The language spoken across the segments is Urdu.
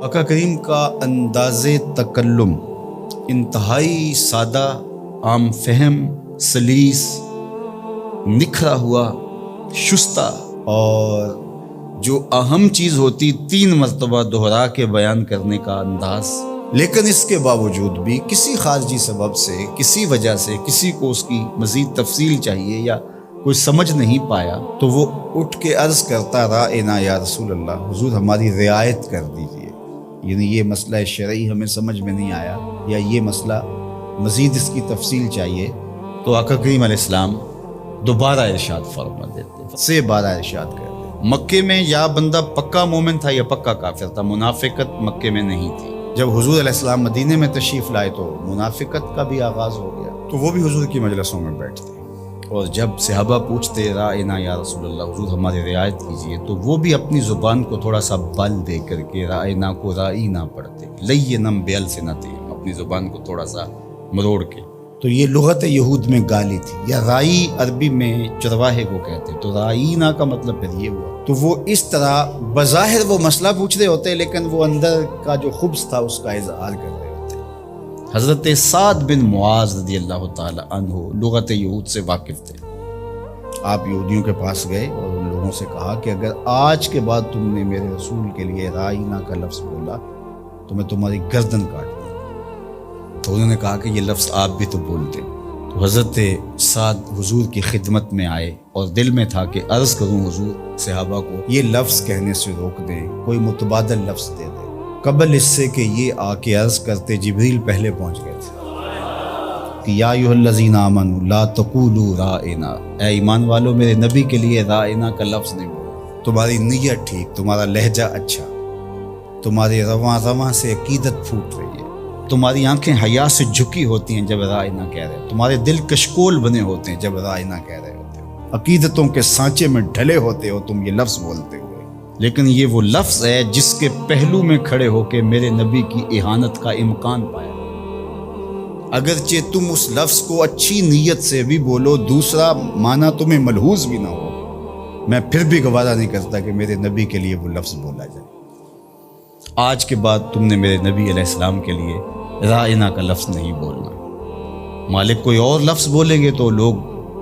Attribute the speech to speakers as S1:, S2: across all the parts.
S1: آقا کریم کا انداز تکلم انتہائی سادہ، عام فہم، سلیس، نکھرا ہوا، شستہ، اور جو اہم چیز ہوتی 3 مرتبہ دہرا کے بیان کرنے کا انداز۔ لیکن اس کے باوجود بھی کسی خارجی سبب سے، کسی وجہ سے، کسی کو اس کی مزید تفصیل چاہیے یا کوئی سمجھ نہیں پایا تو وہ اٹھ کے عرض کرتا رائنا یا رسول اللہ، حضور ہماری رعایت کر دیجیے، یعنی یہ مسئلہ شرعی ہمیں سمجھ میں نہیں آیا یا یہ مسئلہ مزید اس کی تفصیل چاہیے، تو آقا کریم علیہ السلام دوبارہ ارشاد فرما دیتے، سے بارہ ارشاد کر دیتے۔ مکے میں یا بندہ پکا مومن تھا یا پکا کافر تھا، منافقت مکے میں نہیں تھی۔ جب حضور علیہ السلام مدینے میں تشریف لائے تو منافقت کا بھی آغاز ہو گیا، تو وہ بھی حضور کی مجلسوں میں بیٹھتے، اور جب صحابہ پوچھتے رائنا یا رسول اللہ، حضور ہماری رعایت کیجیے، تو وہ بھی اپنی زبان کو تھوڑا سا بل دے کر کے رائنا کو رائی نہ پڑھتے، لینم بألسنتہم، اپنی زبان کو تھوڑا سا مروڑ کے۔ تو یہ لغت یہود میں گالی تھی، یا رائی عربی میں چرواہے کو کہتے، تو رائینا کا مطلب پھر یہ ہوا۔ تو وہ اس طرح بظاہر وہ مسئلہ پوچھ رہے ہوتے، لیکن وہ اندر کا جو خبث تھا اس کا اظہار کر رہے ہوتے۔ حضرت سعد بن معاذ رضی اللہ تعالی عنہ لغت یہود سے واقف تھے۔ آپ یہودیوں کے پاس گئے اور ان لوگوں سے کہا کہ اگر آج کے بعد تم نے میرے رسول کے لیے رائینا کا لفظ بولا تو میں تمہاری گردن کاٹ دوں۔ تو انہوں نے کہا کہ یہ لفظ آپ بھی تو بولتے۔ تو حضرت سعد حضور کی خدمت میں آئے اور دل میں تھا کہ عرض کروں حضور صحابہ کو یہ لفظ کہنے سے روک دیں، کوئی متبادل لفظ دے دیں۔ قبل اس سے کہ یہ آ کے عرض کرتے جبریل پہلے پہنچ گئے تھے کہ یا ایھا الذین آمنوا لا تقولوا رائنا، اے ایمان والو میرے نبی کے لیے رائنا کا لفظ نہیں بولو۔ تمہاری نیت ٹھیک، تمہارا لہجہ اچھا، تمہارے رواں رواں سے عقیدت پھوٹ رہی ہے، تمہاری آنکھیں حیا سے جھکی ہوتی ہیں جب رائنا کہہ رہے، تمہارے دل کشکول بنے ہوتے ہیں جب رائنا کہہ رہے ہوتے، عقیدتوں کے سانچے میں ڈھلے ہوتے ہو تم یہ لفظ بولتے ہوئے، لیکن یہ وہ لفظ ہے جس کے پہلو میں کھڑے ہو کے میرے نبی کی اہانت کا امکان پایا۔ اگرچہ تم اس لفظ کو اچھی نیت سے بھی بولو، دوسرا معنی تمہیں ملحوظ بھی نہ ہو، میں پھر بھی گوارا نہیں کرتا کہ میرے نبی کے لیے وہ لفظ بولا جائے۔ آج کے بعد تم نے میرے نبی علیہ السلام کے لیے رائنا کا لفظ نہیں بولنا۔ مالک کوئی اور لفظ بولیں گے تو لوگ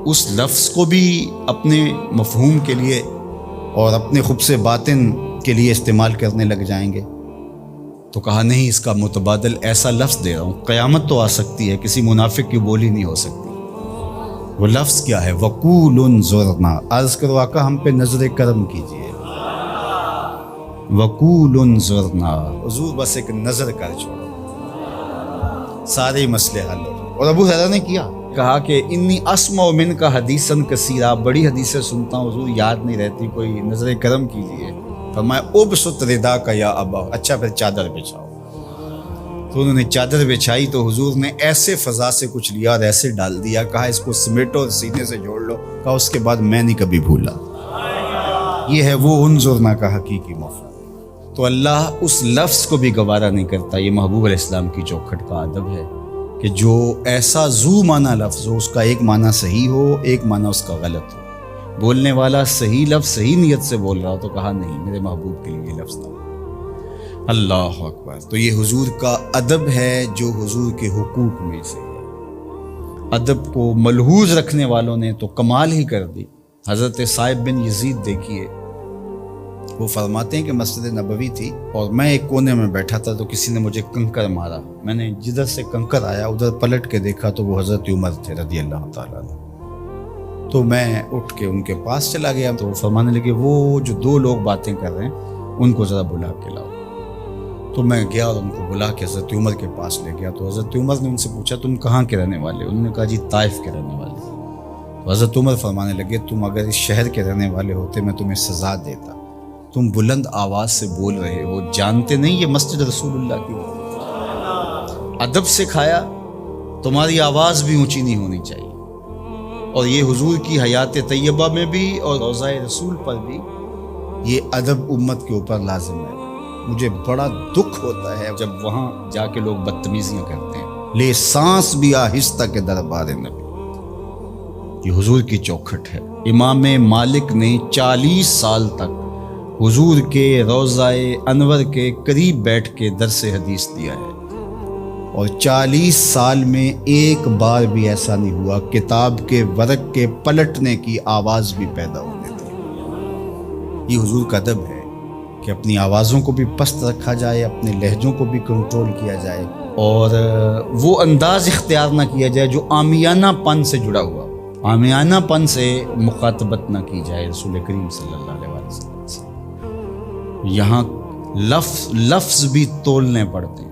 S1: اس لفظ کو بھی اپنے مفہوم کے لیے اور اپنے خبث باطن کے لیے استعمال کرنے لگ جائیں گے۔ تو کہا نہیں، اس کا متبادل ایسا لفظ دے رہا ہوں، قیامت تو آ سکتی ہے، کسی منافق کی بولی نہیں ہو سکتی۔ وہ لفظ کیا ہے؟ وقول انظرنا، عرض کرو آقا ہم پہ نظر کرم کیجیے، وقول انظرنا، حضور بس ایک نظر کر چھوڑو، سارے مسئلے حل ہو۔ اور ابو ہریرہ نے کہا کہ انی اسمع منک حدیثا کثیرا، بڑی حدیثیں سنتا ہوں حضور، یاد نہیں رہتی، کوئی نظر کرم کیجیے۔ فرمایا ابسط رداک یا ابا، اچھا پھر چادر بچھاؤ۔ تو انہوں نے چادر بچھائی تو حضور نے ایسے فضا سے کچھ لیا اور ایسے ڈال دیا، کہا اس کو سمیٹو اور سینے سے جوڑ لو، کہا اس کے بعد میں نہیں کبھی بھولا۔ یہ ہے وہ انظرنا کا حقیقی مفہوم۔ تو اللہ اس لفظ کو بھی گوارا نہیں کرتا۔ یہ محبوب علیہ السلام کی چوکھٹ کا ادب ہے کہ جو ایسا ذو معنی لفظ ہو، اس کا ایک معنی صحیح ہو، ایک معنی اس کا غلط ہو، بولنے والا صحیح لفظ صحیح نیت سے بول رہا ہو تو کہا نہیں، میرے محبوب کے لیے یہ لفظ تھا۔ اللہ اکبر۔ تو یہ حضور کا ادب ہے جو حضور کے حقوق میں سے ہے۔ ادب کو ملحوظ رکھنے والوں نے تو کمال ہی کر دی۔ حضرت صائب بن یزید دیکھیے، وہ فرماتے ہیں کہ مسجد نبوی تھی اور میں ایک کونے میں بیٹھا تھا تو کسی نے مجھے کنکر مارا، میں نے جدھر سے کنکر آیا ادھر پلٹ کے دیکھا تو وہ حضرت عمر تھے رضی اللہ تعالیٰ عنہ۔ تو میں اٹھ کے ان کے پاس چلا گیا تو وہ فرمانے لگے وہ جو 2 لوگ باتیں کر رہے ہیں ان کو ذرا بلا کے لاؤ۔ تو میں گیا اور ان کو بلا کے حضرت عمر کے پاس لے گیا۔ تو حضرت عمر نے ان سے پوچھا تم کہاں کے رہنے والے؟ انہوں نے کہا جی طائف کے رہنے والے۔ تو حضرت عمر فرمانے لگے تم اگر اس شہر کے رہنے والے ہوتے میں تمہیں سزا دیتا، تم بلند آواز سے بول رہے ہو، جانتے نہیں یہ مسجد رسول اللہ کی ادب سکھایا، تمہاری آواز بھی اونچی نہیں ہونی چاہیے۔ اور یہ حضور کی حیات طیبہ میں بھی اور روضہ رسول پر بھی یہ ادب امت کے اوپر لازم ہے۔ مجھے بڑا دکھ ہوتا ہے جب وہاں جا کے لوگ بدتمیزیاں کرتے ہیں۔ لے سانس بھی آہستہ کے دربار نبی، یہ حضور کی چوکھٹ ہے۔ امام مالک نے 40 سال تک حضور کے روضہ انور کے قریب بیٹھ کے درس حدیث دیا ہے، اور 40 سال میں ایک بار بھی ایسا نہیں ہوا کتاب کے ورق کے پلٹنے کی آواز بھی پیدا ہونے دی۔ یہ حضور کا ادب ہے کہ اپنی آوازوں کو بھی پست رکھا جائے، اپنے لہجوں کو بھی کنٹرول کیا جائے، اور وہ انداز اختیار نہ کیا جائے جو عامیانہ پن سے جڑا ہوا، عامیانہ پن سے مخاطبت نہ کی جائے رسول کریم صلی اللہ علیہ وسلم سے۔ یہاں لفظ بھی تولنے پڑتے ہیں۔